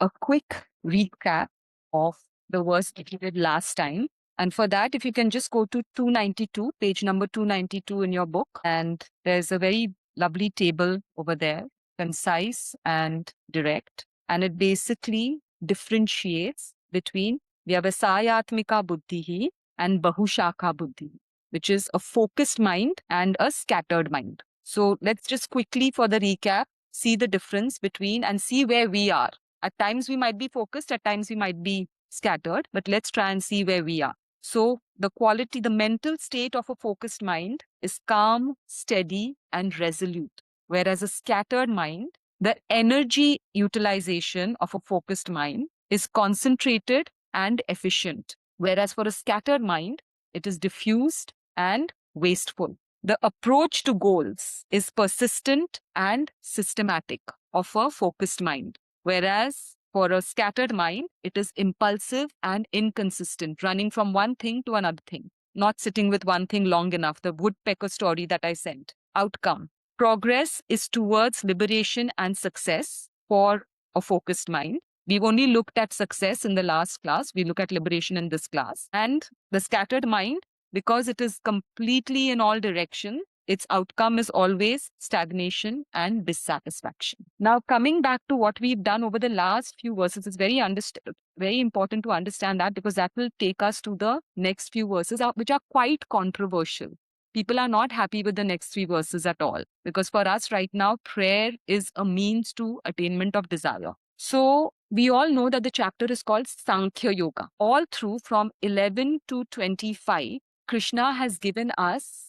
a quick recap of the verse that we did last time. And for that, if you can just go to 292, page number 292 in your book, and there's a very lovely table over there, concise and direct. And it basically differentiates between Vyavasayatmika Buddhihi and Bahushaka Buddhi, which is a focused mind and a scattered mind. So let's just quickly, for the recap, see the difference between and see where we are. At times we might be focused, at times we might be scattered, but let's try and see where we are. So the quality, the mental state of a focused mind is calm, steady, and resolute. Whereas a scattered mind, the energy utilization of a focused mind is concentrated and efficient. Whereas for a scattered mind, it is diffused and wasteful. The approach to goals is persistent and systematic of a focused mind. Whereas for a scattered mind, it is impulsive and inconsistent, running from one thing to another thing, not sitting with one thing long enough. The woodpecker story that I sent. Outcome. Progress is towards liberation and success for a focused mind. We've only looked at success in the last class. We look at liberation in this class. And the scattered mind, because it is completely in all directions, its outcome is always stagnation and dissatisfaction. Now, coming back to what we've done over the last few verses, it's very important to understand that, because that will take us to the next few verses, which are quite controversial. People are not happy with the next three verses at all, because for us right now, prayer is a means to attainment of desire. So we all know that the chapter is called Sankhya Yoga. All through from 11 to 25, Krishna has given us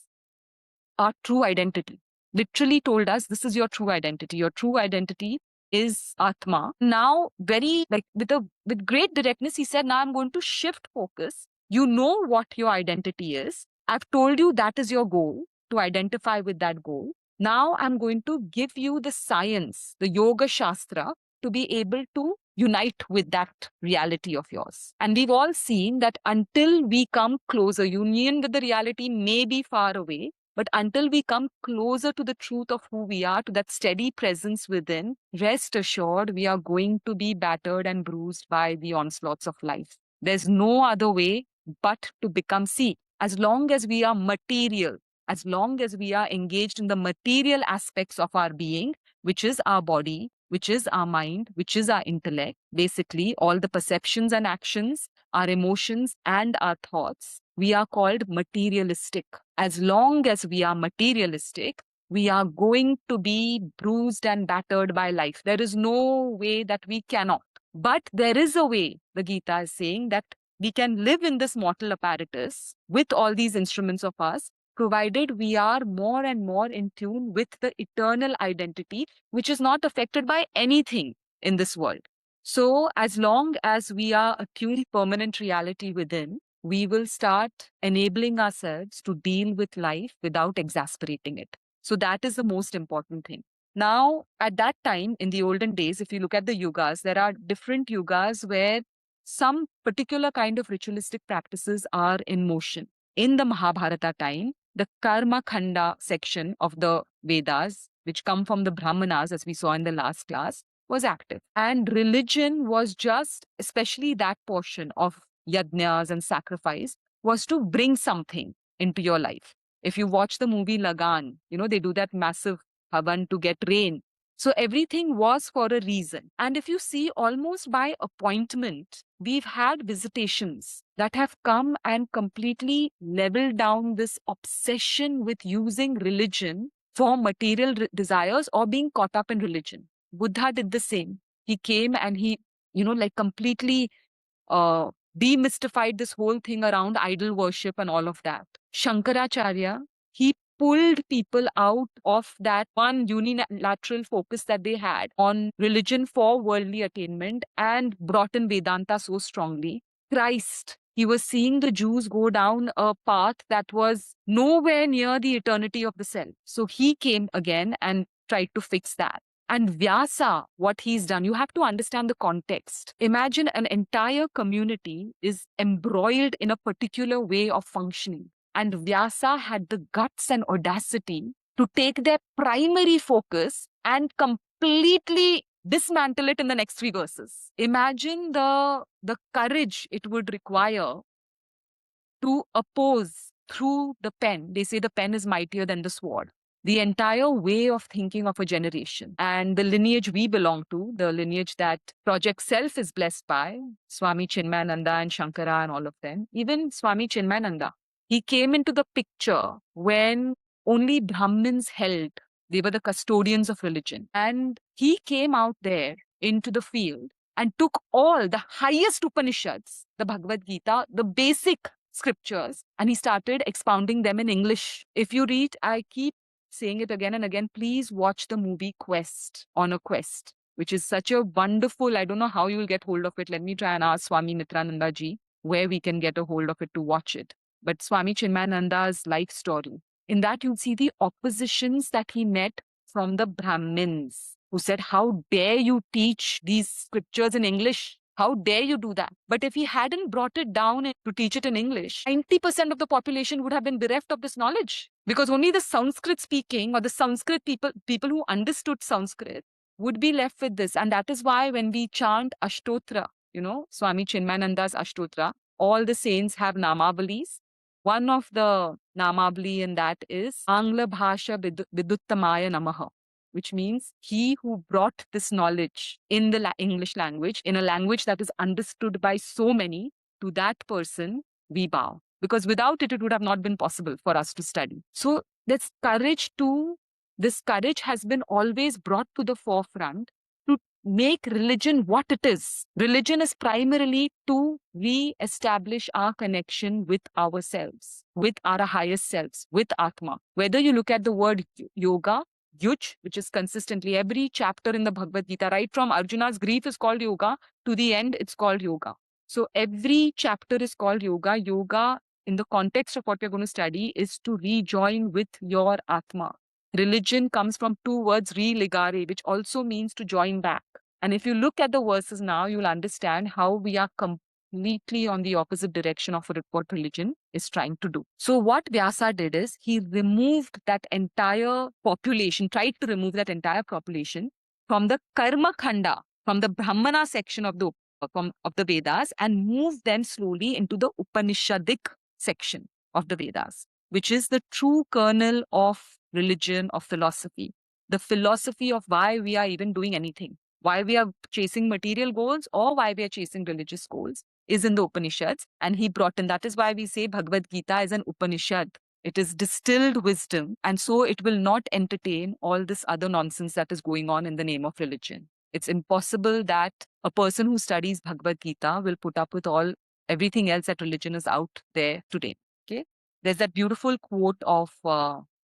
our true identity. Literally told us, this is your true identity. Your true identity is Atma. Now, very with great directness, he said, now I'm going to shift focus. You know what your identity is. I've told you that is your goal, to identify with that goal. Now I'm going to give you the science, the Yoga Shastra, to be able to unite with that reality of yours. And we've all seen that until we come closer, union with the reality may be far away, but until we come closer to the truth of who we are, to that steady presence within, rest assured, we are going to be battered and bruised by the onslaughts of life. There's no other way but to become, as long as we are material, as long as we are engaged in the material aspects of our being, which is our body, which is our mind, which is our intellect, basically all the perceptions and actions, our emotions and our thoughts, we are called materialistic. As long as we are materialistic, we are going to be bruised and battered by life. There is no way that we cannot. But there is a way, the Gita is saying, that we can live in this mortal apparatus with all these instruments of us, provided we are more and more in tune with the eternal identity, which is not affected by anything in this world. So as long as we are attuned permanent reality within, we will start enabling ourselves to deal with life without exasperating it. So that is the most important thing. Now, at that time, in the olden days, if you look at the yugas, there are different yugas where some particular kind of ritualistic practices are in motion. In the Mahabharata time, the Karma Khanda section of the Vedas, which come from the Brahmanas, as we saw in the last class, was active. And religion was just, especially that portion of yajnas and sacrifice, was to bring something into your life. If you watch the movie Lagan, they do that massive havan to get rain. So everything was for a reason. And if you see, almost by appointment, we've had visitations that have come and completely leveled down this obsession with using religion for material desires or being caught up in religion. Buddha did the same. He came and he, completely demystified this whole thing around idol worship and all of that. Shankaracharya, he pulled people out of that one unilateral focus that they had on religion for worldly attainment and brought in Vedanta so strongly. Christ, he was seeing the Jews go down a path that was nowhere near the eternity of the self. So he came again and tried to fix that. And Vyasa, what he's done, you have to understand the context. Imagine an entire community is embroiled in a particular way of functioning. And Vyasa had the guts and audacity to take their primary focus and completely dismantle it in the next 3 verses. Imagine the courage it would require to oppose through the pen. They say the pen is mightier than the sword. The entire way of thinking of a generation and the lineage we belong to, the lineage that Project Self is blessed by, Swami Chinmayananda and Shankara and all of them, even Swami Chinmayananda, he came into the picture when only Brahmins held, they were the custodians of religion. And he came out there into the field and took all the highest Upanishads, the Bhagavad Gita, the basic scriptures, and he started expounding them in English. If you read, I keep saying it again and again, please watch the movie Quest, On a Quest, which is such a wonderful, I don't know how you will get hold of it. Let me try and ask Swami Nityananda ji where we can get a hold of it to watch it. But Swami Chinmayananda's life story, in that you'll see the oppositions that he met from the Brahmins, who said, how dare you teach these scriptures in English? How dare you do that? But if he hadn't brought it down to teach it in English, 90% of the population would have been bereft of this knowledge, because only the Sanskrit speaking or the Sanskrit people who understood Sanskrit would be left with this. And that is why when we chant Ashtotra, Swami Chinmayananda's Ashtotra, all the saints have namavalis. One of the namavali in that is Angla Bhasha Viduttamaya Namaha, which means he who brought this knowledge in the English language, in a language that is understood by so many, to that person we bow. Because without it, it would have not been possible for us to study. So this courage has been always brought to the forefront to make religion what it is. Religion is primarily to re-establish our connection with ourselves, with our highest selves, with Atma. Whether you look at the word yoga, Yuj, which is consistently every chapter in the Bhagavad Gita, right from Arjuna's grief is called yoga to the end, it's called yoga. So every chapter is called yoga. Yoga, in the context of what we're going to study, is to rejoin with your Atma. Religion comes from 2 words, religare, which also means to join back. And if you look at the verses now, you'll understand how we are completely on the opposite direction of what religion is trying to do. So what Vyasa did is he removed that entire population, tried to remove that entire population from the Karma Khanda, from the Brahmana section of the Vedas, and moved them slowly into the Upanishadic section of the Vedas, which is the true kernel of religion, of philosophy. The philosophy of why we are even doing anything, why we are chasing material goals or why we are chasing religious goals, is in the Upanishads. And he brought in, that is why we say Bhagavad Gita is an Upanishad. It is distilled wisdom, and so it will not entertain all this other nonsense that is going on in the name of religion. It's impossible that a person who studies Bhagavad Gita will put up with everything else that religion is out there today. Okay, there's that beautiful quote of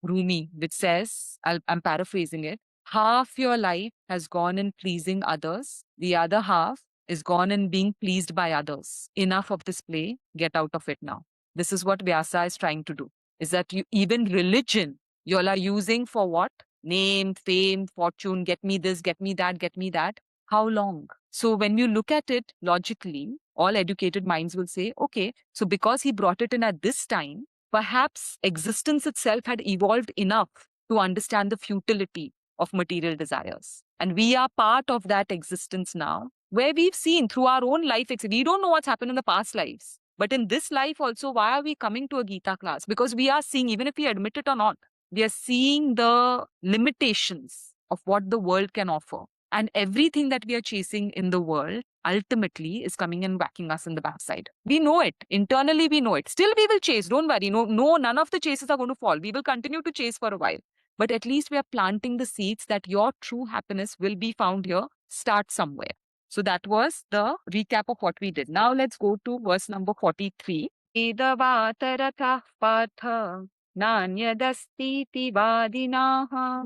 Rumi, which says, I'm paraphrasing it, half your life has gone in pleasing others, the other half is gone in being pleased by others. Enough of this play, get out of it now. This is what Vyasa is trying to do, is that even religion, you all are using for what? Name, fame, fortune, get me this, get me that, get me that. How long? So when you look at it logically, all educated minds will say, okay, so because he brought it in at this time, perhaps existence itself had evolved enough to understand the futility of material desires. And we are part of that existence now, where we've seen through our own life, we don't know what's happened in the past lives. But in this life also, why are we coming to a Gita class? Because we are seeing, even if we admit it or not, we are seeing the limitations of what the world can offer. And everything that we are chasing in the world ultimately is coming and whacking us in the backside. We know it. Internally, we know it. Still, we will chase. Don't worry. No, none of the chases are going to fall. We will continue to chase for a while. But at least we are planting the seeds that your true happiness will be found here. Start somewhere. So that was the recap of what we did. Now let's go to verse number 43. Vedavatarata patha nanyadastiti vadinaha.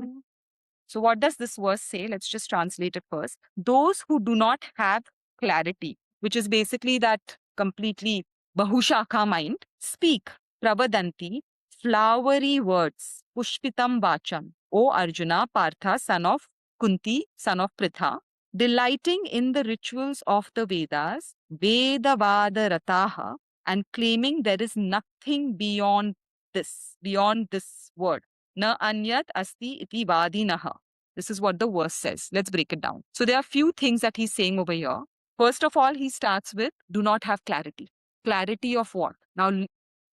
So what does this verse say? Let's just translate it first. Those who do not have clarity, which is basically that completely bahushakha mind, speak pravadanti, flowery words, pushpitam vacham. O Arjuna, Partha, son of Kunti, son of Pritha, delighting in the rituals of the Vedas, Vedavada rataha, and claiming there is nothing beyond this word. Na anyat asti iti vadinaha. This is what the verse says. Let's break it down. So there are few things that he's saying over here. First of all, he starts with do not have clarity. Clarity of what? Now,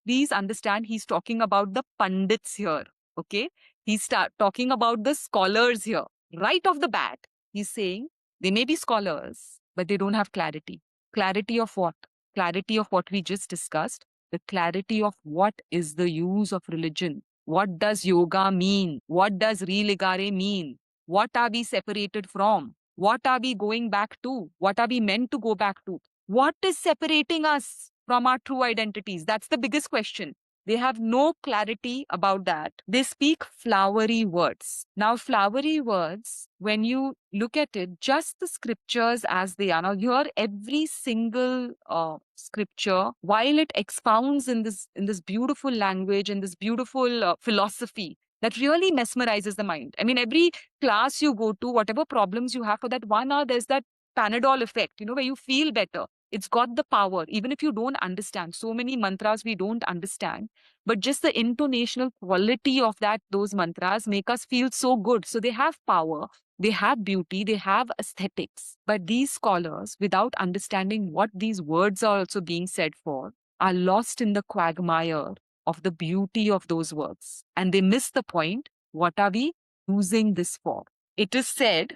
please understand he's talking about the pundits here. Okay. He's talking about the scholars here. Right off the bat, he's saying they may be scholars, but they don't have clarity. Clarity of what? Clarity of what we just discussed. The clarity of what is the use of religion. What does yoga mean? What does religare mean? What are we separated from? What are we going back to? What are we meant to go back to? What is separating us from our true identities? That's the biggest question. They have no clarity about that. They speak flowery words. Now, flowery words, when you look at it, just the scriptures as they are. Now, here, every single scripture, while it expounds in this beautiful language and this beautiful philosophy that really mesmerizes the mind. I mean, every class you go to, whatever problems you have for that 1 hour, there's that Panadol effect, where you feel better. It's got the power, even if you don't understand. So many mantras we don't understand, but just the intonational quality of those mantras make us feel so good. So they have power, they have beauty, they have aesthetics. But these scholars, without understanding what these words are also being said for, are lost in the quagmire of the beauty of those words. And they miss the point. What are we using this for? It is said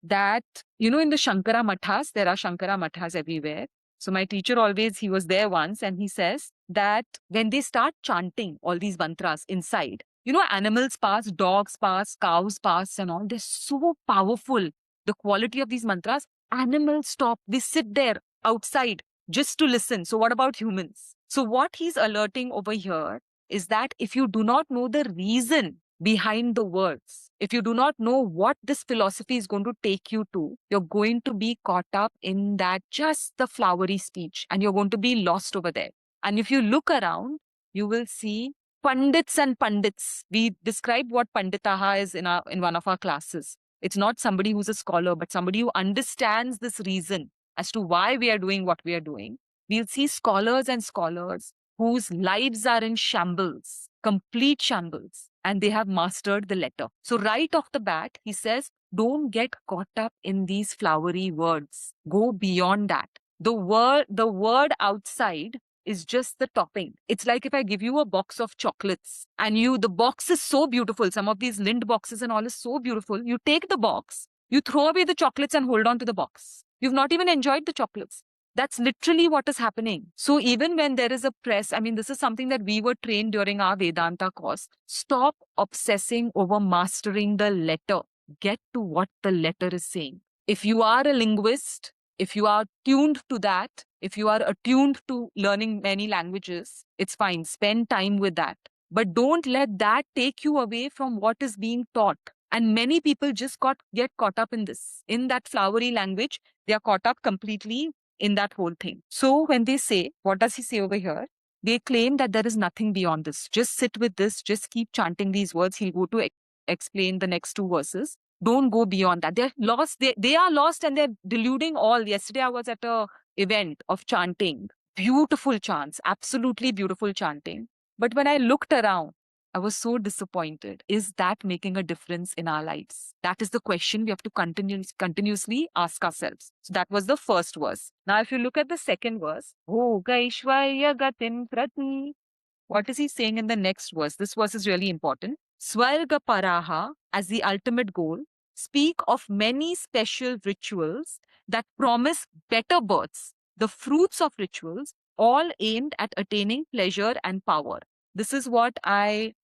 that, in the Shankara Mathas, there are Shankara Mathas everywhere. So my teacher always, he was there once and he says that when they start chanting all these mantras inside, animals pass, dogs pass, cows pass and all, they're so powerful. The quality of these mantras, animals stop, they sit there outside just to listen. So what about humans? So what he's alerting over here is that if you do not know the reason behind the words, if you do not know what this philosophy is going to take you to, you're going to be caught up in that just the flowery speech and you're going to be lost over there. And if you look around, you will see pandits and pandits. We describe what panditaha is in one of our classes. It's not somebody who's a scholar, but somebody who understands this reason as to why we are doing what we are doing. We'll see scholars and scholars whose lives are in shambles, complete shambles, and they have mastered the letter. So right off the bat, he says, don't get caught up in these flowery words. Go beyond that. The word outside is just the topping. It's like if I give you a box of chocolates and the box is so beautiful. Some of these Lind boxes and all is so beautiful. You take the box, you throw away the chocolates and hold on to the box. You've not even enjoyed the chocolates. That's literally what is happening. So even when there is a press, this is something that we were trained during our Vedanta course. Stop obsessing over mastering the letter. Get to what the letter is saying. If you are a linguist, if you are tuned to that, if you are attuned to learning many languages, it's fine. Spend time with that. But don't let that take you away from what is being taught. And many people just get caught up in this. In that flowery language, they are caught up completely in that whole thing. So when they say, what does he say over here? They claim that there is nothing beyond this. Just sit with this. Just keep chanting these words. He'll go to explain the next 2 verses. Don't go beyond that. They're lost. They are lost and they're deluding all. Yesterday I was at a event of chanting. Beautiful chants. Absolutely beautiful chanting. But when I looked around, I was so disappointed. Is that making a difference in our lives? That is the question we have to continuously ask ourselves. So that was the first verse. Now, if you look at the second verse, Bhogaishvarya gatin prati. What is he saying in the next verse? This verse is really important. Swarga paraha, as the ultimate goal, speak of many special rituals that promise better births, the fruits of rituals, all aimed at attaining pleasure and power. This is what I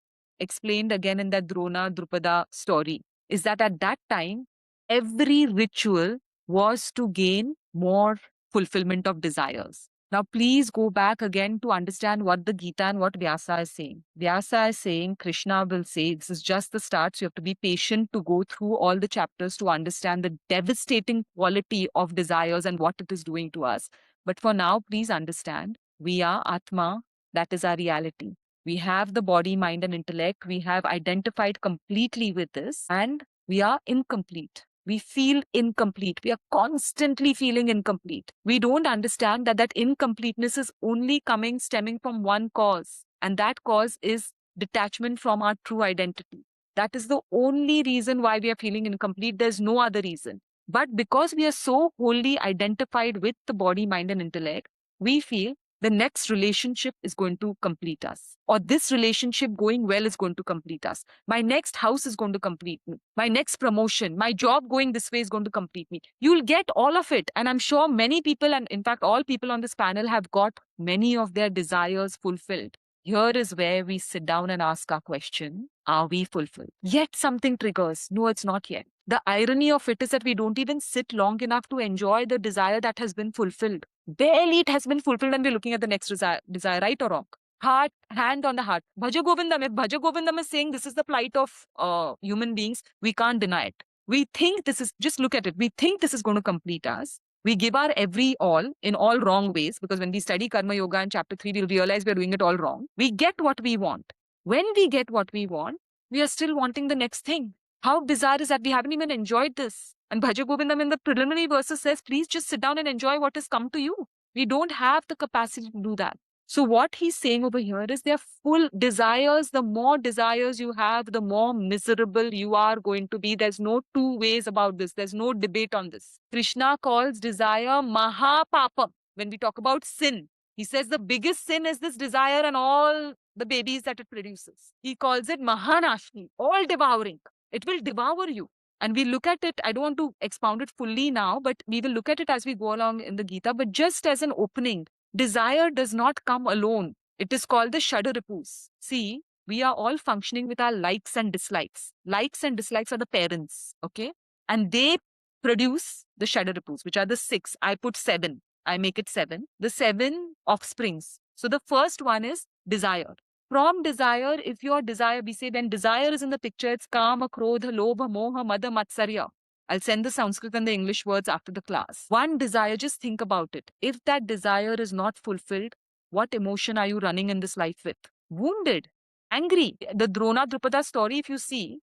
explained again in that Drona Drupada story, is that at that time, every ritual was to gain more fulfillment of desires. Now, please go back again to understand what the Gita and what Vyasa is saying. Vyasa is saying, Krishna will say, this is just the start. So you have to be patient to go through all the chapters to understand the devastating quality of desires and what it is doing to us. But for now, please understand, we are Atma. That is our reality. We have the body, mind, and intellect. We have identified completely with this, and we are incomplete. We feel incomplete. We are constantly feeling incomplete. We don't understand that incompleteness is only stemming from one cause, and that cause is detachment from our true identity. That is the only reason why we are feeling incomplete. There's no other reason. But because we are so wholly identified with the body, mind, and intellect, we feel the next relationship is going to complete us, or this relationship going well is going to complete us. My next house is going to complete me. My next promotion, my job going this way is going to complete me. You'll get all of it. And I'm sure many people, and in fact, all people on this panel have got many of their desires fulfilled. Here is where we sit down and ask our question, are we fulfilled? Yet something triggers. No, it's not yet. The irony of it is that we don't even sit long enough to enjoy the desire that has been fulfilled. Barely it has been fulfilled and we're looking at the next desire, right or wrong? Heart, hand on the heart. Bhaja Govindam. If Bhaja Govindam is saying this is the plight of human beings, we can't deny it. We think this is, just look at it. We think this is going to complete us. We give our every all in all wrong ways, because when we study Karma Yoga in chapter 3, we'll realize we're doing it all wrong. We get what we want. When we get what we want, we are still wanting the next thing. How bizarre is that we haven't even enjoyed this? And Bhaja Govindam in the preliminary verses says, please just sit down and enjoy what has come to you. We don't have the capacity to do that. So what he's saying over here is their full desires. The more desires you have, the more miserable you are going to be. There's no two ways about this. There's no debate on this. Krishna calls desire Mahapapa. When we talk about sin, he says the biggest sin is this desire and all the babies that it produces. He calls it Mahanashni, all devouring. It will devour you. And we look at it, I don't want to expound it fully now, but we will look at it as we go along in the Gita. But just as an opening, desire does not come alone. It is called the Shaduripus. See, we are all functioning with our likes and dislikes. Likes and dislikes are the parents, okay? And they produce the Shaduripus, which are the 6. I put 7. I make it 7. The 7 offsprings. So the first one is desire. From desire, if your desire, we say when desire is in the picture, it's kama, krodha, lobha, moha, mada, matsarya. I'll send the Sanskrit and the English words after the class. One desire, just think about it. If that desire is not fulfilled, what emotion are you running in this life with? Wounded, angry. The Drona Drupada story, if you see,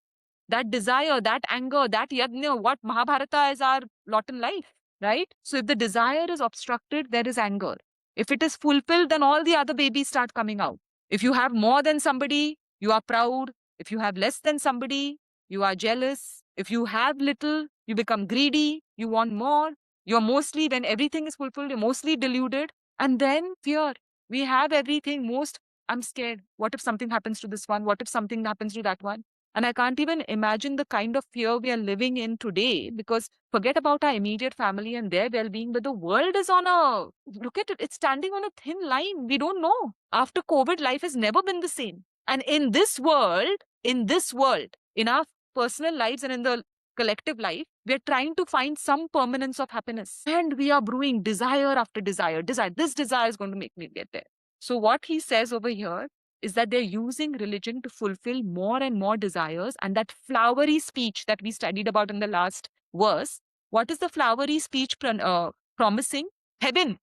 that desire, that anger, that yajna, what Mahabharata is our lot in life, right? So if the desire is obstructed, there is anger. If it is fulfilled, then all the other babies start coming out. If you have more than somebody, you are proud. If you have less than somebody, you are jealous. If you have little, you become greedy. You want more. You're mostly, when everything is fulfilled, you're mostly deluded. And then fear. We have everything. I'm scared. What if something happens to this one? What if something happens to that one? And I can't even imagine the kind of fear we are living in today, because forget about our immediate family and their well-being, but the world is look at it, it's standing on a thin line. We don't know. After COVID, life has never been the same. And in this world, in our personal lives and in the collective life, we are trying to find some permanence of happiness. And we are brewing desire after desire. This desire is going to make me get there. So what he says over here is that they're using religion to fulfill more and more desires. And that flowery speech that we studied about in the last verse, what is the flowery speech promising? Heaven.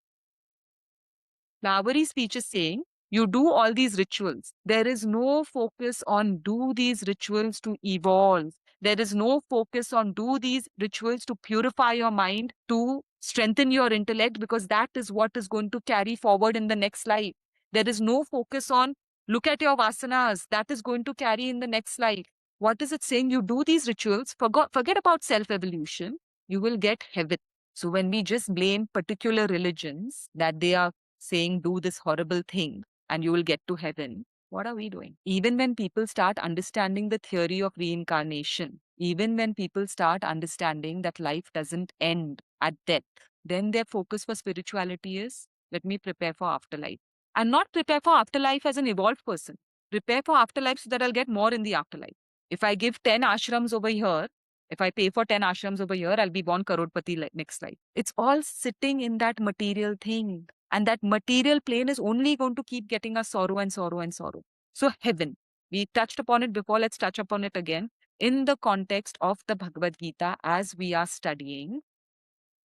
Flowery speech is saying, you do all these rituals. There is no focus on do these rituals to evolve. There is no focus on do these rituals to purify your mind, to strengthen your intellect, because that is what is going to carry forward in the next life. There is no focus on look at your vasanas. That is going to carry in the next life. What is it saying? You do these rituals, forget about self-evolution, you will get heaven. So when we just blame particular religions that they are saying do this horrible thing and you will get to heaven, what are we doing? Even when people start understanding the theory of reincarnation, even when people start understanding that life doesn't end at death, then their focus for spirituality is, let me prepare for afterlife. And not prepare for afterlife as an evolved person. Prepare for afterlife so that I'll get more in the afterlife. If I give 10 ashrams over here, if I pay for 10 ashrams over here, I'll be born Karodpati next life. It's all sitting in that material thing. And that material plane is only going to keep getting us sorrow and sorrow and sorrow. So heaven, we touched upon it before, let's touch upon it again. In the context of the Bhagavad Gita, as we are studying,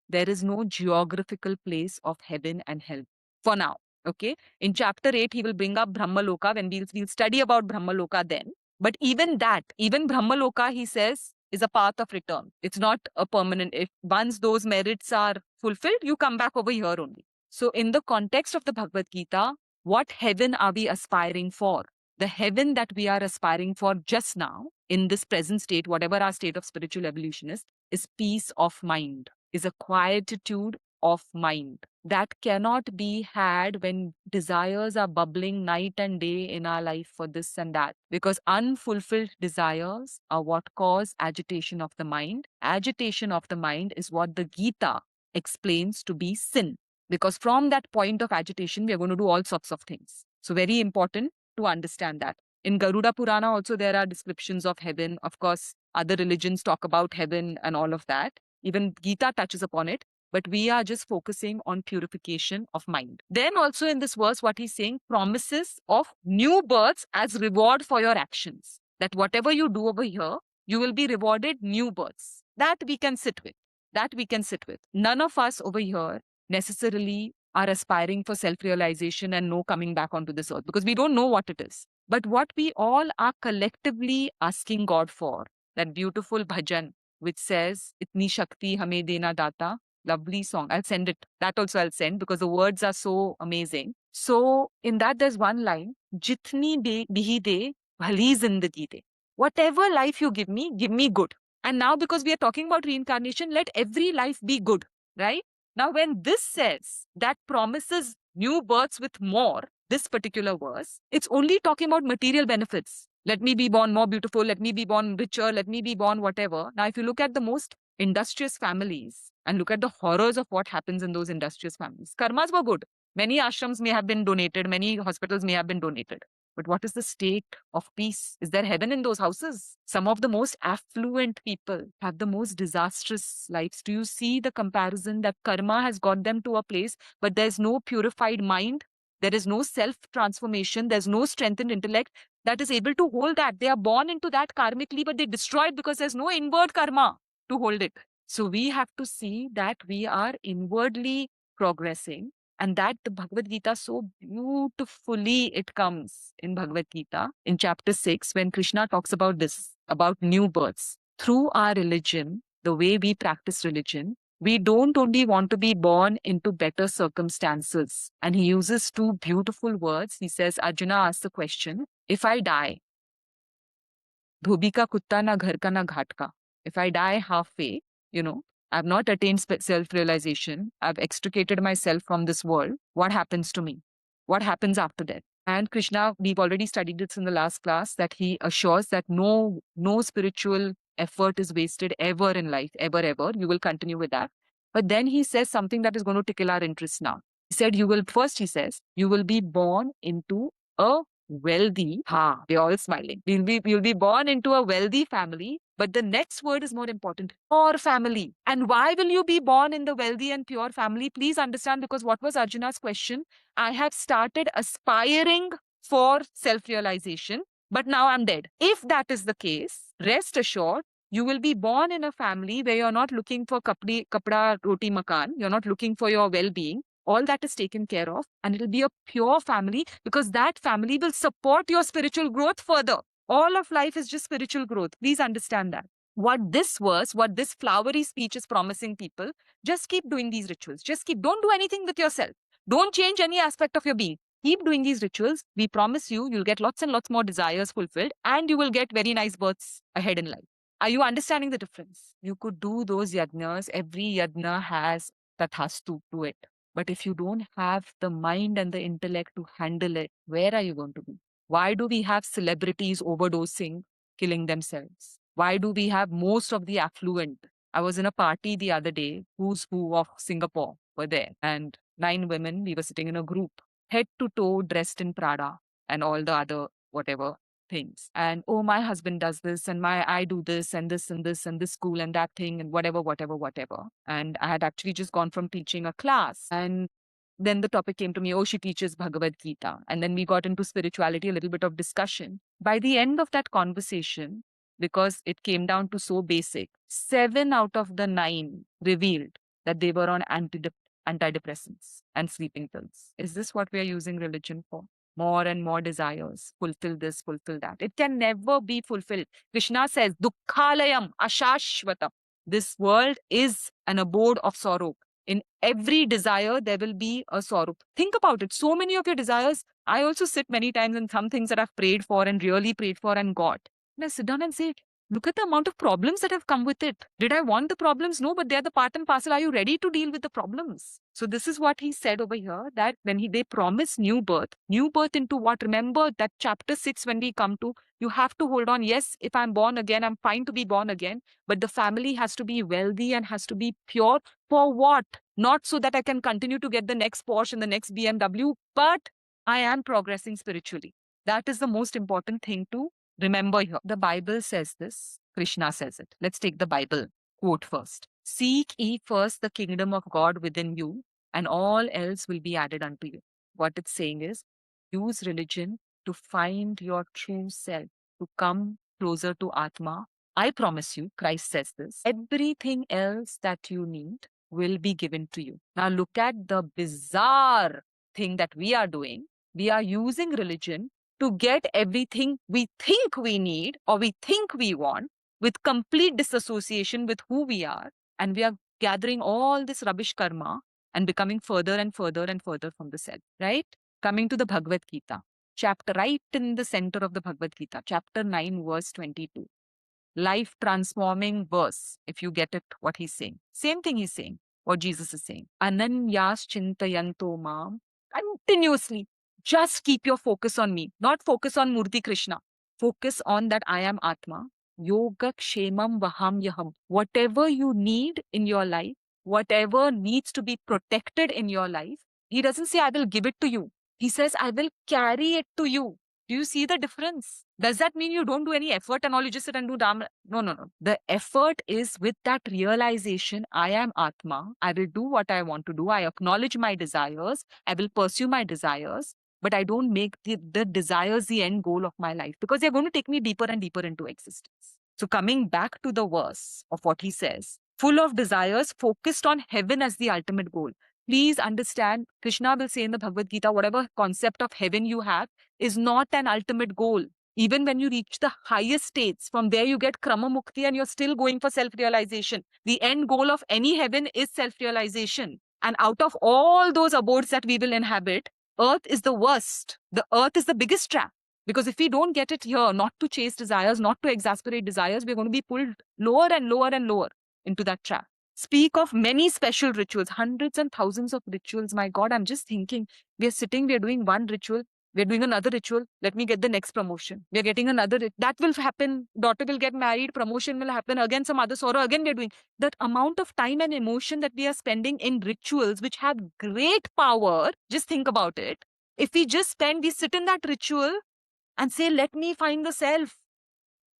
there is no geographical place of heaven and hell for now. Okay. In chapter 8, he will bring up Brahmaloka when we'll study about Brahmaloka then. But even Brahmaloka, he says, is a path of return. It's not a permanent. If once those merits are fulfilled, you come back over here only. So in the context of the Bhagavad Gita, what heaven are we aspiring for? The heaven that we are aspiring for just now in this present state, whatever our state of spiritual evolution is peace of mind, is a quietude of mind that cannot be had when desires are bubbling night and day in our life for this and that. Because unfulfilled desires are what cause agitation of the mind. Agitation of the mind is what the Gita explains to be sin. Because from that point of agitation, we are going to do all sorts of things. So, very important to understand that. In Garuda Purana, also, there are descriptions of heaven. Of course, other religions talk about heaven and all of that. Even Gita touches upon it, but we are just focusing on purification of mind. Then, also in this verse, what he's saying, promises of new births as reward for your actions. That whatever you do over here, you will be rewarded new births. That we can sit with. That we can sit with. None of us over here necessarily are aspiring for self-realization and no coming back onto this earth because we don't know what it is. But what we all are collectively asking God for, that beautiful bhajan, which says, Itni Shakti Hame Dena Data, lovely song. I'll send it. That also I'll send because the words are so amazing. So in that there's one line, Jitni bihi de, bhali zindagi de. Whatever life you give me good. And now because we are talking about reincarnation, let every life be good, right? Now, when this says that promises new births with more, this particular verse, it's only talking about material benefits. Let me be born more beautiful, let me be born richer, let me be born whatever. Now, if you look at the most industrious families and look at the horrors of what happens in those industrious families, karmas were good. Many ashrams may have been donated, many hospitals may have been donated. But what is the state of peace? Is there heaven in those houses? Some of the most affluent people have the most disastrous lives. Do you see the comparison that karma has got them to a place, but there's no purified mind? There is no self-transformation. There's no strengthened intellect that is able to hold that. They are born into that karmically, but they destroy it because there's no inward karma to hold it. So we have to see that we are inwardly progressing, and that the Bhagavad Gita so beautifully it comes in Bhagavad Gita in chapter 6 when Krishna talks about this, about new births. Through our religion, the way we practice religion, we don't only want to be born into better circumstances. And he uses two beautiful words. He says, Arjuna asks the question, if I die, dhobi ka kutta na ghar ka na ghat ka. If I die halfway, I've not attained self-realization. I've extricated myself from this world. What happens to me? What happens after death? And Krishna, we've already studied this in the last class, that he assures that no spiritual effort is wasted ever in life, ever. You will continue with that. But then he says something that is going to tickle our interest now. He said, you will be born into a wealthy, they're all smiling. You'll be born into a wealthy family, but the next word is more important, pure family. And why will you be born in the wealthy and pure family? Please understand, because what was Arjuna's question? I have started aspiring for self-realization, but now I'm dead. If that is the case, rest assured, you will be born in a family where you're not looking for kapda, roti, makan. You're not looking for your well-being. All that is taken care of, and it'll be a pure family because that family will support your spiritual growth further. All of life is just spiritual growth. Please understand that. What this flowery speech is promising people, just keep doing these rituals. Don't do anything with yourself. Don't change any aspect of your being. Keep doing these rituals. We promise you'll get lots and lots more desires fulfilled, and you will get very nice births ahead in life. Are you understanding the difference? You could do those yajnas. Every yajna has tathastu to it. But if you don't have the mind and the intellect to handle it, where are you going to be? Why do we have celebrities overdosing, killing themselves? Why do we have most of the affluent? I was in a party the other day, who's who of Singapore were there, and 9 women, we were sitting in a group, head to toe dressed in Prada and all the other whatever things. And oh, my husband does this, and I do this and this and this and this school and that thing and whatever. And I had actually just gone from teaching a class, and then the topic came to me, oh, she teaches Bhagavad Gita. And then we got into spirituality, a little bit of discussion. By the end of that conversation, because it came down to so basic, 7 out of the 9 revealed that they were on antidepressants and sleeping pills. Is this what we are using religion for? More and more desires, fulfill this, fulfill that. It can never be fulfilled. Krishna says, Dukkhalayam ashashvatam. This world is an abode of sorrow. In every desire, there will be a sorrow. Think about it. So many of your desires, I also sit many times in some things that I've prayed for and really prayed for and got. And I sit down and say, look at the amount of problems that have come with it. Did I want the problems? No, but they're the part and parcel. Are you ready to deal with the problems? So this is what he said over here, that when they promise new birth into what? Remember that chapter 6 when we come to, you have to hold on. Yes, if I'm born again, I'm fine to be born again, but the family has to be wealthy and has to be pure. For what? Not so that I can continue to get the next Porsche and the next BMW, but I am progressing spiritually. That is the most important thing to remember here. The Bible says this. Krishna says it. Let's take the Bible quote first. Seek ye first the kingdom of God within you, and all else will be added unto you. What it's saying is, use religion to find your true self, to come closer to Atma. I promise you, Christ says this, everything else that you need will be given to you. Now look at the bizarre thing that we are doing. We are using religion to get everything we think we need or we think we want, with complete disassociation with who we are. And we are gathering all this rubbish karma and becoming further and further and further from the self, right? Coming to the Bhagavad Gita, chapter right in the center of the Bhagavad Gita, chapter 9, verse 22. Life transforming verse, if you get it, what he's saying. Same thing he's saying, what Jesus is saying. Ananyas chintayanto mam. Continuously, just keep your focus on me, not focus on Murti Krishna. Focus on that I am Atma. Yoga kshemam vaham yaham. Whatever you need in your life, whatever needs to be protected in your life, he doesn't say, I will give it to you. He says, I will carry it to you. Do you see the difference? Does that mean you don't do any effort and all you just sit and do Dharma? No, no, no. The effort is with that realization, I am Atma. I will do what I want to do. I acknowledge my desires. I will pursue my desires. But I don't make the desires the end goal of my life, because they're going to take me deeper and deeper into existence. So coming back to the verse of what he says, full of desires, focused on heaven as the ultimate goal. Please understand, Krishna will say in the Bhagavad Gita, whatever concept of heaven you have is not an ultimate goal. Even when you reach the highest states, from there you get Krama Mukti and you're still going for self-realization. The end goal of any heaven is self-realization. And out of all those abodes that we will inhabit, earth is the worst. The earth is the biggest trap. Because if we don't get it here, not to chase desires, not to exasperate desires, we're going to be pulled lower and lower and lower into that trap. Speak of many special rituals, hundreds and thousands of rituals. My God, I'm just thinking, we are sitting, we are doing one ritual, we're doing another ritual. Let me get the next promotion. We're getting another. That will happen. Daughter will get married. Promotion will happen. Again, some other sorrow. Again, we're doing that amount of time and emotion that we are spending in rituals, which have great power. Just think about it. If we sit in that ritual and say, let me find the self.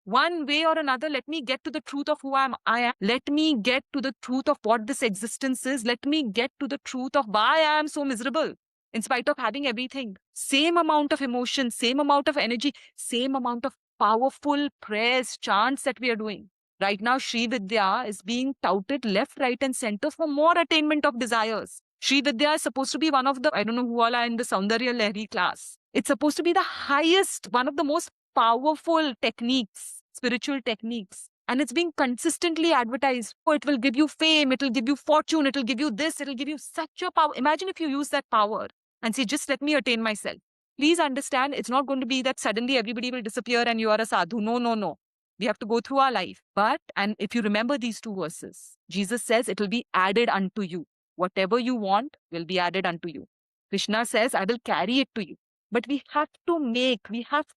One way or another, let me get to the truth of who I am. Let me get to the truth of what this existence is. Let me get to the truth of why I am so miserable in spite of having everything. Same amount of emotion, same amount of energy, same amount of powerful prayers, chants that we are doing. Right now, Sri Vidya is being touted left, right, and center for more attainment of desires. Sri Vidya is supposed to be one of the, I don't know who all are in the Saundarya Lahari class. It's supposed to be the highest, one of the most powerful techniques, spiritual techniques. And it's being consistently advertised. Oh, it will give you fame, it will give you fortune, it will give you this, it will give you such a power. Imagine if you use that power and say, just let me attain myself. Please understand, it's not going to be that suddenly everybody will disappear and you are a sadhu. No, no, no. We have to go through our life. But, and if you remember these two verses, Jesus says it will be added unto you. Whatever you want will be added unto you. Krishna says, I will carry it to you. But we have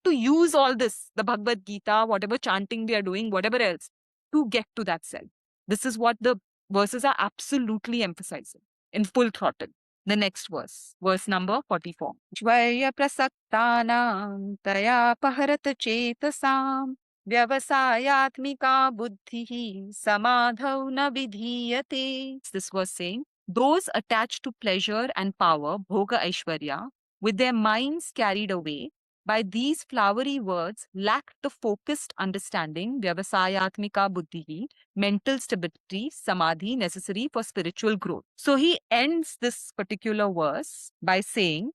to use all this, the Bhagavad Gita, whatever chanting we are doing, whatever else, to get to that self. This is what the verses are absolutely emphasizing in full throttle. The next verse number 44. Shvaya prasaktanam taya paharat chetasam vyavasayatmika buddhi samadhau na vidhiyate. This was saying, those attached to pleasure and power, bhoga aishwarya, with their minds carried away by these flowery words, lack the focused understanding, vyavasayatmika buddhi, mental stability, samadhi, necessary for spiritual growth. So he ends this particular verse by saying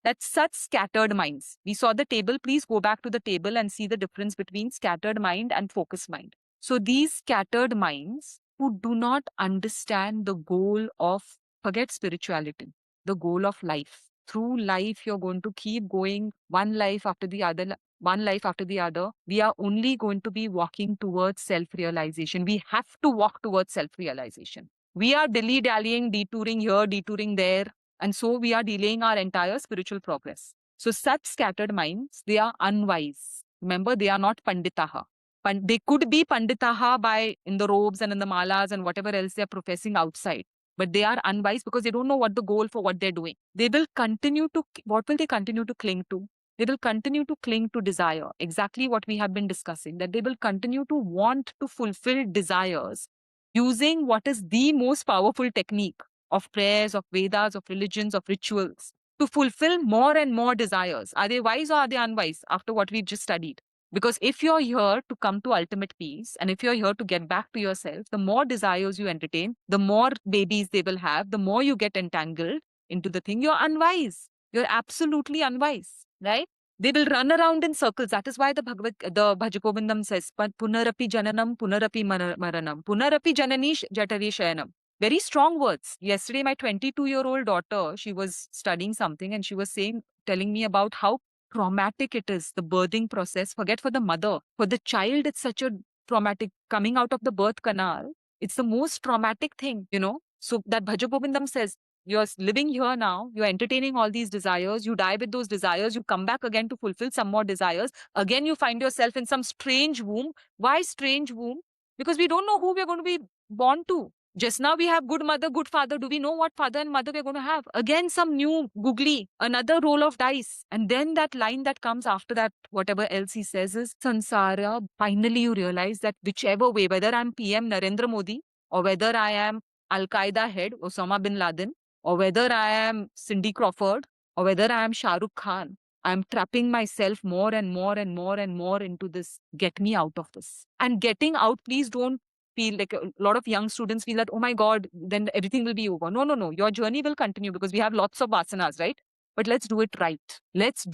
that such scattered minds, we saw the table, please go back to the table and see the difference between scattered mind and focused mind. So these scattered minds who do not understand the goal of, forget spirituality, the goal of life. Through life, you're going to keep going one life after the other. one life after the other, we are only going to be walking towards self-realization. We have to walk towards self-realization. We are dilly-dallying, detouring here, detouring there, and so we are delaying our entire spiritual progress. So such scattered minds, they are unwise. Remember, they are not panditaha. They could be panditaha by in the robes and in the malas and whatever else they're professing outside, but they are unwise because they don't know what the goal for what they're doing. They will continue to, what will they continue to cling to? They will continue to cling to desire, exactly what we have been discussing, that they will continue to want to fulfill desires using what is the most powerful technique of prayers, of Vedas, of religions, of rituals to fulfill more and more desires. Are they wise or are they unwise after what we've just studied? Because if you're here to come to ultimate peace and if you're here to get back to yourself, the more desires you entertain, the more babies they will have, the more you get entangled into the thing. You're unwise. You're absolutely unwise, right? They will run around in circles. That is why the Bhajagovindam says, Punarapi Jananam, Punarapi Maranam, Punarapi Janani Jatari Shayanam. Very strong words. Yesterday, my 22-year-old daughter, she was studying something and she was telling me about how traumatic it is, the birthing process. Forget for the mother. For the child, it's such a traumatic coming out of the birth canal. It's the most traumatic thing, you know. So that Bhajagovindam says, you're living here now, you're entertaining all these desires, you die with those desires, you come back again to fulfill some more desires. Again, you find yourself in some strange womb. Why strange womb? Because we don't know who we're going to be born to. Just now we have good mother, good father. Do we know what father and mother we're going to have? Again, some new googly, another roll of dice. And then that line that comes after that, whatever else he says is, Sansara, finally you realize that whichever way, whether I'm PM Narendra Modi or whether I am Al-Qaeda head Osama bin Laden, or whether I am Cindy Crawford, or whether I am Shah Rukh Khan, I'm trapping myself more and more and more and more into this. Get me out of this. And getting out, please don't feel like a lot of young students feel that, oh my God, then everything will be over. No, no, no. Your journey will continue because we have lots of vasanas, right? But let's do it right. Let's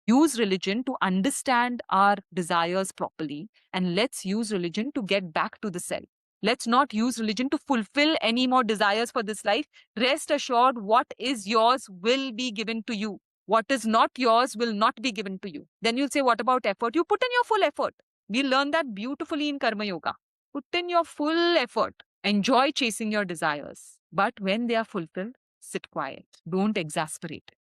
use religion to understand our desires properly. And let's use religion to get back to the self. Let's not use religion to fulfill any more desires for this life. Rest assured, what is yours will be given to you. What is not yours will not be given to you. Then you'll say, what about effort? You put in your full effort. We learn that beautifully in Karma Yoga. Put in your full effort. Enjoy chasing your desires. But when they are fulfilled, sit quiet. Don't exasperate it.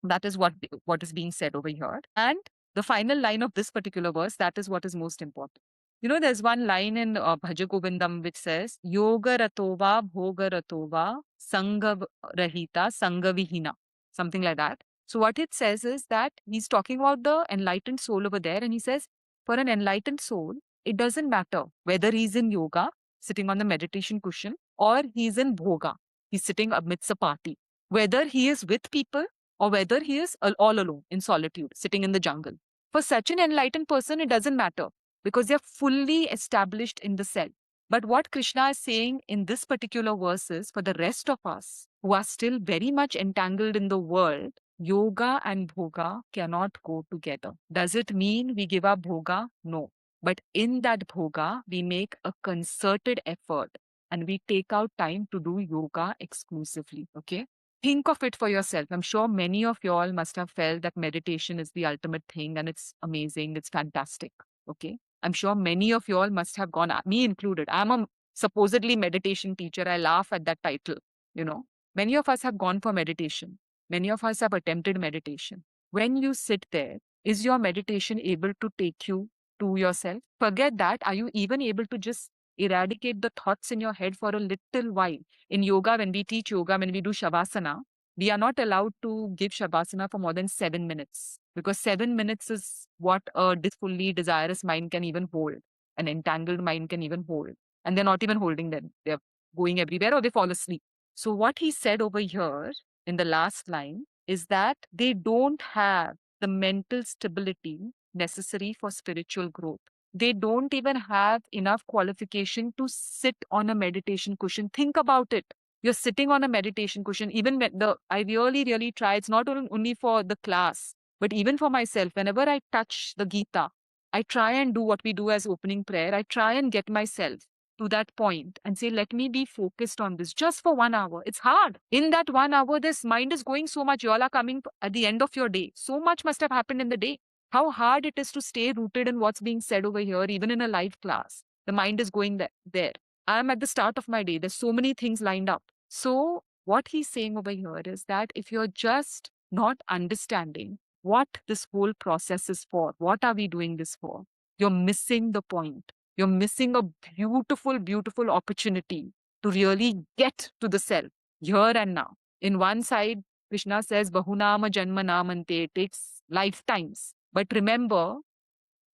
That is what is being said over here. And the final line of this particular verse, that is what is most important. You know, there's one line in Bhaja Govindam which says, Yoga ratova, bhoga ratova, sangha rahita, sangha vihina. Something like that. So what it says is that he's talking about the enlightened soul over there. And he says, for an enlightened soul, it doesn't matter whether he's in yoga, sitting on the meditation cushion, or he's in bhoga, he's sitting amidst a party. Whether he is with people or whether he is all alone in solitude, sitting in the jungle. For such an enlightened person, it doesn't matter because they're fully established in the self. But what Krishna is saying in this particular verse is for the rest of us who are still very much entangled in the world, yoga and bhoga cannot go together. Does it mean we give up bhoga? No. But in that bhoga, we make a concerted effort and we take out time to do yoga exclusively. Okay. Think of it for yourself. I'm sure many of you all must have felt that meditation is the ultimate thing and it's amazing. It's fantastic. Okay. I'm sure many of you all must have gone, me included. I'm a supposedly meditation teacher. I laugh at that title. You know, many of us have gone for meditation. Many of us have attempted meditation. When you sit there, is your meditation able to take you to yourself? Forget that. Are you even able to just eradicate the thoughts in your head for a little while? In yoga, when we teach yoga, when we do Shavasana, we are not allowed to give Shavasana for more than 7 minutes because 7 minutes is what a fully desirous mind can even hold. An entangled mind can even hold. And they're not even holding them. They're going everywhere or they fall asleep. So what he said over here in the last line is that they don't have the mental stability necessary for spiritual growth. They don't even have enough qualification to sit on a meditation cushion. Think about it. You're sitting on a meditation cushion. Even when I really, really try. It's not only for the class, but even for myself. Whenever I touch the Gita, I try and do what we do as opening prayer. I try and get myself to that point and say, let me be focused on this just for 1 hour. It's hard. In that 1 hour, this mind is going so much. You all are coming at the end of your day. So much must have happened in the day. How hard it is to stay rooted in what's being said over here, even in a live class. The mind is going there. I'm at the start of my day. There's so many things lined up. So what he's saying over here is that if you're just not understanding what this whole process is for, what are we doing this for? You're missing the point. You're missing a beautiful, beautiful opportunity to really get to the self here and now. In one side, Krishna says, Bahunama Janma Namante, it takes lifetimes. But remember,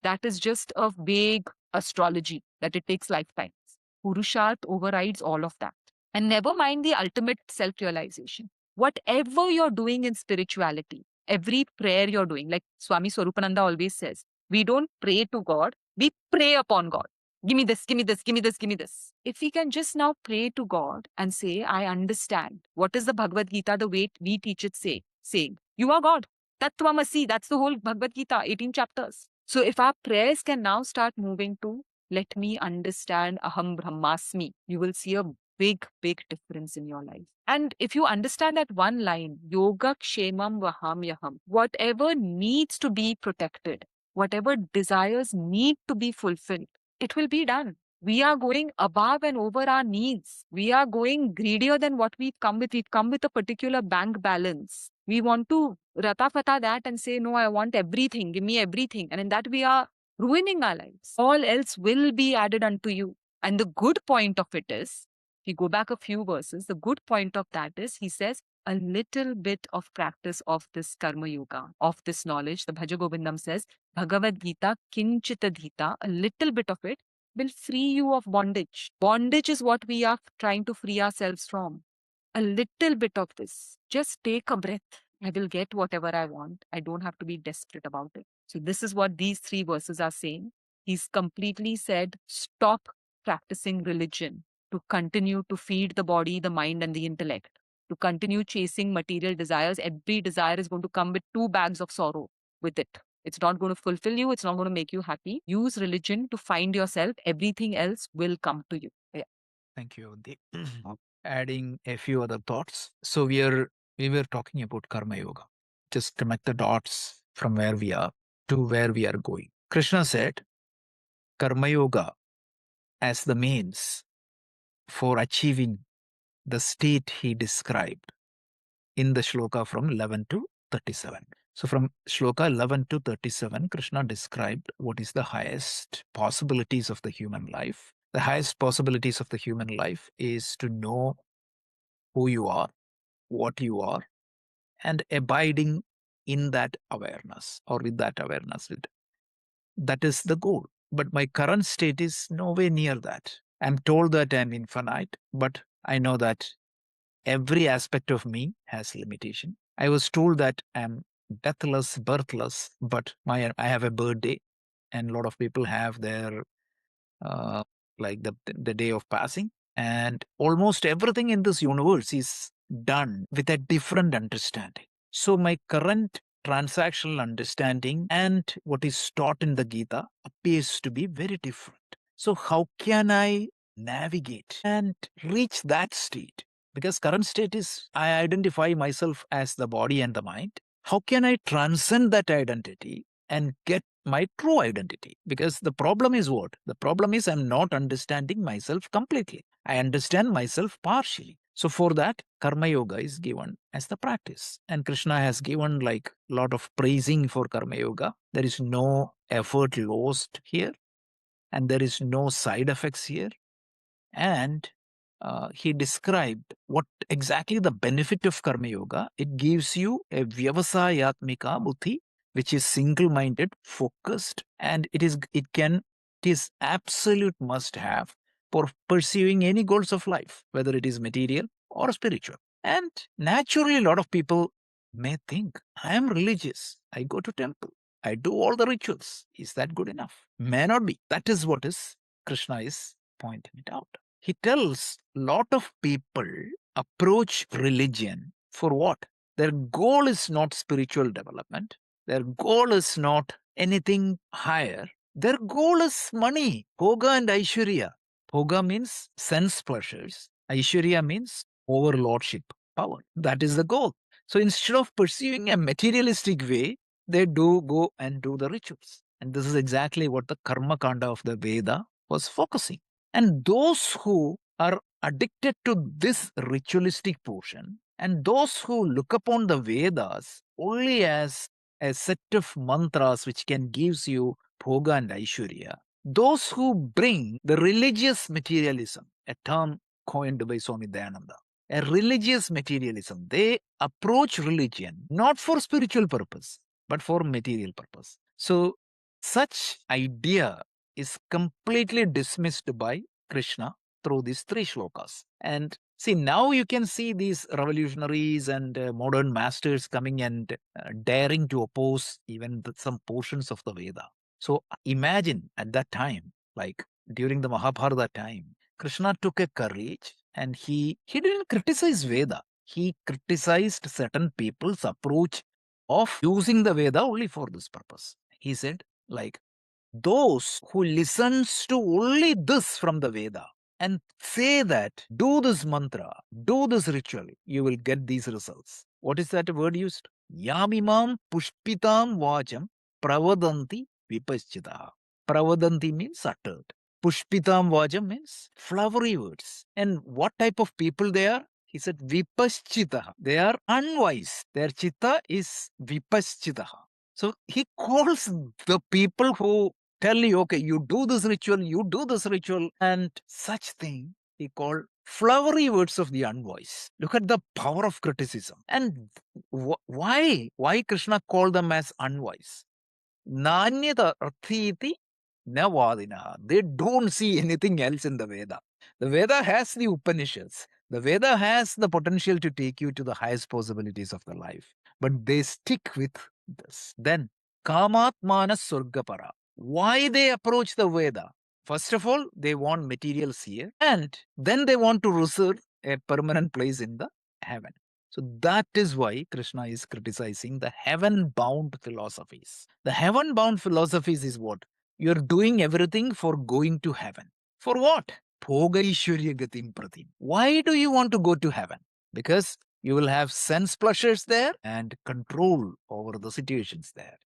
that is just a vague astrology, that it takes lifetimes. Purusharth overrides all of that. And never mind the ultimate self realization. Whatever you're doing in spirituality, every prayer you're doing, like Swami Swarupananda always says, we don't pray to God, we pray upon God. Give me this, give me this, give me this, give me this. If we can just now pray to God and say, I understand. What is the Bhagavad Gita, the way we teach it, saying, you are God. Tattvamasi, that's the whole Bhagavad Gita, 18 chapters. So if our prayers can now start moving to, let me understand Aham Brahmasmi, you will see a big, big difference in your life. And if you understand that one line, Yoga Kshemam Vahamyaham, whatever needs to be protected, whatever desires need to be fulfilled, it will be done. We are going above and over our needs. We are going greedier than what we've come with. We've come with a particular bank balance. We want to ratafata that and say, no, I want everything. Give me everything. And in that we are ruining our lives. All else will be added unto you. And the good point of it is, if you go back a few verses, the good point of that is, he says, a little bit of practice of this karma yoga, of this knowledge. The Bhaja Govindam says, Bhagavad Gita, kinchita dhita, a little bit of it will free you of bondage. Bondage is what we are trying to free ourselves from. A little bit of this. Just take a breath. I will get whatever I want. I don't have to be desperate about it. So this is what these 3 verses are saying. He's completely said, stop practicing religion to continue to feed the body, the mind, and the intellect. To continue chasing material desires. Every desire is going to come with 2 bags of sorrow with it. It's not going to fulfill you. It's not going to make you happy. Use religion to find yourself. Everything else will come to you. Yeah. Thank you, Deep. Adding a few other thoughts. So we were talking about karma yoga. Just connect the dots from where we are to where we are going. Krishna said karma yoga as the means for achieving the state he described in the shloka from 11 to 37. So from shloka 11 to 37, Krishna described what is the highest possibilities of the human life. The highest possibilities of the human life is to know who you are, what you are, and abiding in that awareness or with that awareness. That is the goal. But my current state is nowhere near that. I'm told that I'm infinite, but I know that every aspect of me has limitation. I was told that I'm deathless, birthless, but I have a birthday, and a lot of people have their like the day of passing, and almost everything in this universe is done with a different understanding. So my current transactional understanding and what is taught in the Gita appears to be very different. So how can I navigate and reach that state? Because current state is I identify myself as the body and the mind. How can I transcend that identity and get my true identity? Because the problem is what? The problem is I'm not understanding myself completely. I understand myself partially. So for that, karma yoga is given as the practice. And Krishna has given like a lot of praising for karma yoga. There is no effort lost here, and there is no side effects here. And he described what exactly the benefit of karma yoga. It gives you a vyavasayatmika buddhi, which is single-minded, focused, and it is absolute must-have for pursuing any goals of life, whether it is material or spiritual. And naturally, a lot of people may think, I am religious, I go to temple, I do all the rituals. Is that good enough? May not be. That is what is Krishna is pointing it out. He tells a lot of people approach religion for what? Their goal is not spiritual development. Their goal is not anything higher. Their goal is money, bhoga and aishwarya. Bhoga means sense pleasures. Aishwarya means overlordship, power. That is the goal. So instead of pursuing a materialistic way, they do go and do the rituals. And this is exactly what the Karma Kanda of the Veda was focusing. And those who are addicted to this ritualistic portion, and those who look upon the Vedas only as a set of mantras which can gives you bhoga and aishwarya, those who bring the religious materialism, a term coined by Swami Dayananda, a religious materialism, they approach religion not for spiritual purpose but for material purpose. So such idea is completely dismissed by Krishna through these three shlokas. And see, now you can see these revolutionaries and modern masters coming and daring to oppose even some portions of the Veda. So imagine at that time, like during the Mahabharata time, Krishna took a courage and he didn't criticize Veda. He criticized certain people's approach of using the Veda only for this purpose. He said, like, those who listens to only this from the Veda and say that do this mantra, do this ritual, you will get these results. What is that word used? Yamimam pushpitam vacham pravadanti vipaschita. Pravadanti means uttered. Pushpitam vacham means flowery words. And what type of people they are? He said vipaschita. They are unwise. Their chitta is vipaschita. So he calls the people who tell you, okay, you do this ritual, and such thing he called flowery words of the unwise. Look at the power of criticism. And why Krishna called them as unwise? Nanyata arthiti navadina. They don't see anything else in the Veda. The Veda has the Upanishads. The Veda has the potential to take you to the highest possibilities of the life. But they stick with this. Then, Kamatmana Surgapara. Why they approach the Veda? First of all, they want materials here, and then they want to reserve a permanent place in the heaven. So that is why Krishna is criticizing the heaven bound philosophies. The heaven bound philosophies is what? You're doing everything for going to heaven. For what? Bhogaishwarya gatim pratim. Why do you want to go to heaven? Because you will have sense pleasures there and control over the situations there.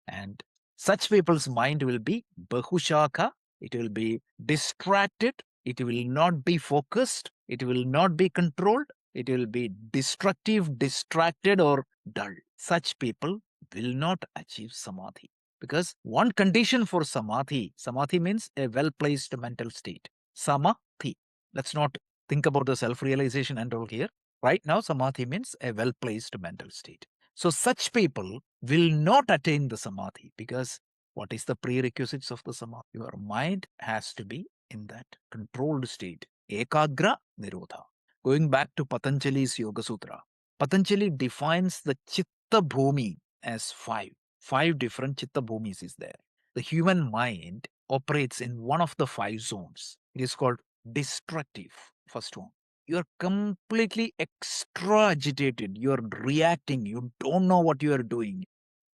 And such people's mind will be bahushaka, it will be distracted, it will not be focused, it will not be controlled, it will be destructive, distracted, or dull. Such people will not achieve samadhi. Because one condition for samadhi, samadhi means a well placed mental state. Samadhi. Let's not think about the self realization and all here. Right now, samadhi means a well placed mental state. So, such people will not attain the samadhi because what is the prerequisites of the samadhi? Your mind has to be in that controlled state. Ekagra nirodha. Going back to Patanjali's Yoga Sutra, Patanjali defines the chitta bhumi as five. Five different chitta bhumis is there. The human mind operates in one of the five zones. It is called destructive, first one. You're completely extra agitated. You're reacting. You don't know what you are doing.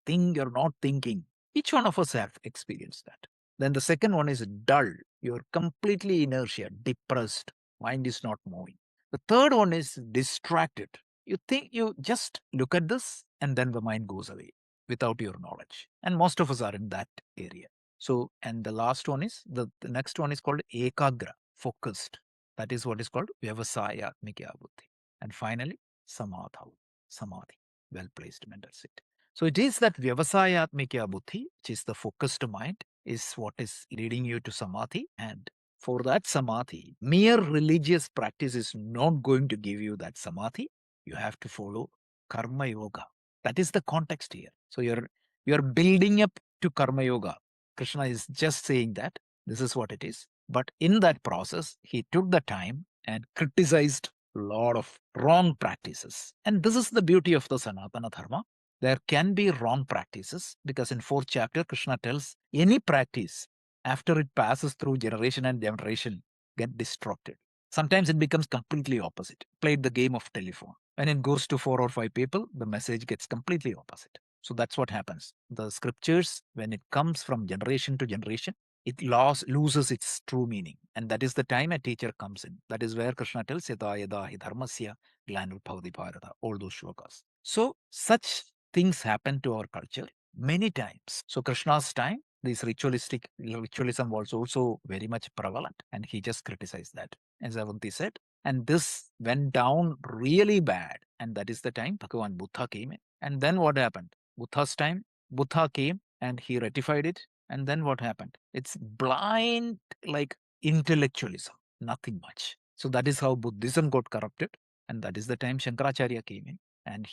You're not thinking. Each one of us have experienced that. Then the second one is dull. You're completely inertia, depressed. Mind is not moving. The third one is distracted. You think you just look at this and then the mind goes away without your knowledge. And most of us are in that area. So, and the last one is the next one is called ekagra, focused. That is what is called vyavasayatmikya buddhi. And finally, samadhi, well placed mental state. So it is that vyavasayatmikya buddhi, which is the focused mind, is what is leading you to samadhi. And for that samadhi, mere religious practice is not going to give you that samadhi. You have to follow karma yoga. That is the context here. So you're building up to karma yoga. Krishna is just saying that this is what it is. But in that process, he took the time and criticized a lot of wrong practices. And this is the beauty of the Sanatana Dharma. There can be wrong practices because in fourth chapter, Krishna tells any practice after it passes through generation and generation get disrupted. Sometimes it becomes completely opposite. Played the game of telephone. When it goes to 4 or 5 people, the message gets completely opposite. So that's what happens. The scriptures, when it comes from generation to generation, it loses its true meaning. And that is the time a teacher comes in. That is where Krishna tells yada yada hi dharmasya glanurbhavati bharata, all those shlokas. So such things happen to our culture many times. So Krishna's time, this ritualism was also very much prevalent, and he just criticized that, as Avanti said. And this went down really bad. And that is the time Bhagavan Buddha came in. And then what happened? Buddha's time, Buddha came and he rectified it. And then what happened? It's blind, like intellectualism, nothing much. So that is how Buddhism got corrupted. And that is the time Shankaracharya came in. And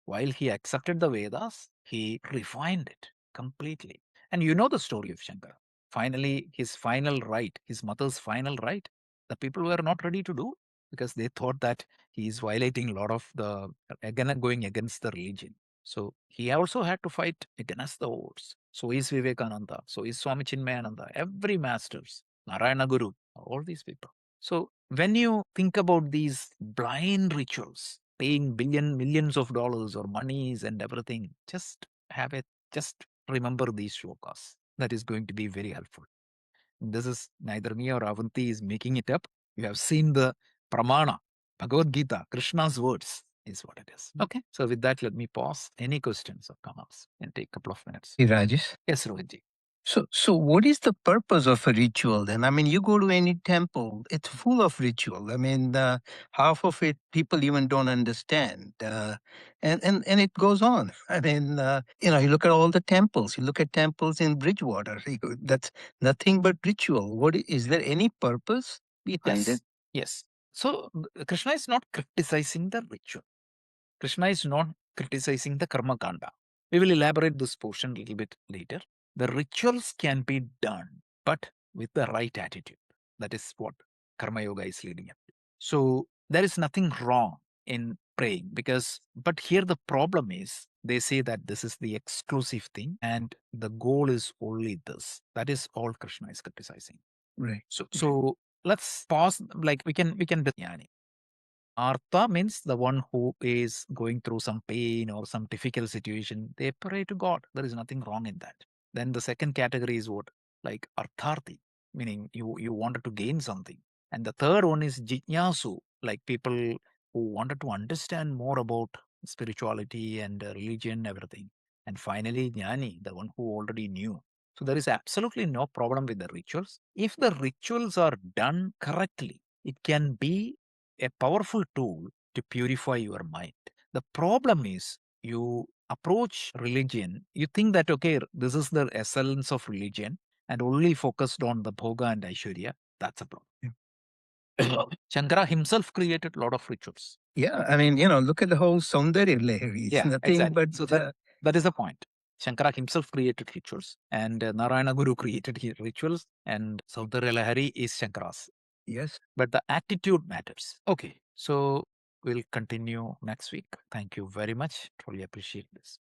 while he accepted the Vedas, he refined it completely. And you know the story of Shankara. Finally, his final right, his mother's final right, the people were not ready to do because they thought that he is violating a lot of the, again, going against the religion. So he also had to fight against the odds. So is Vivekananda, so is Swami Chinmayananda, every masters, Narayana Guru, all these people. So when you think about these blind rituals, paying millions of dollars or monies and everything, just remember these shlokas. That is going to be very helpful. This is neither me or Avanti is making it up. You have seen the Pramana, Bhagavad Gita, Krishna's words is what it is. Okay. So with that, let me pause. Any questions or comments and take a couple of minutes. Hey, Rajesh. Yes, Rohitji. So what is the purpose of a ritual then? I mean, you go to any temple, it's full of ritual. I mean, half of it people even don't understand, and it goes on. I mean, you look at all the temples. You look at temples in Bridgewater. That's nothing but ritual. Is there any purpose behind it? Yes. So Krishna is not criticizing the ritual. Krishna is not criticizing the karma kanda. We will elaborate this portion a little bit later. The rituals can be done, but with the right attitude. That is what karma yoga is leading up to. So there is nothing wrong in praying but here the problem is they say that this is the exclusive thing and the goal is only this. That is all Krishna is criticizing. Right. So let's pause. Like we can jnani. Artha means the one who is going through some pain or some difficult situation. They pray to God. There is nothing wrong in that. Then the second category is what? Like artharthi, meaning you wanted to gain something. And the third one is jitnyasu, like people who wanted to understand more about spirituality and religion, everything. And finally, jnani, the one who already knew. So there is absolutely no problem with the rituals. If the rituals are done correctly, it can be a powerful tool to purify your mind. The problem is you approach religion, you think that, okay, this is the essence of religion and only focused on the bhoga and aishwarya. That's a problem. Shankara himself created a lot of rituals. Yeah, I mean, look at the whole Saundarya Lahari. It's nothing exactly. but So that is the point. Shankara himself created rituals, and Narayana Guru created rituals, and Saundarya Lahari is Shankara's. yes. But the attitude matters. Okay, so we'll continue next week. Thank you very much. Truly appreciate this.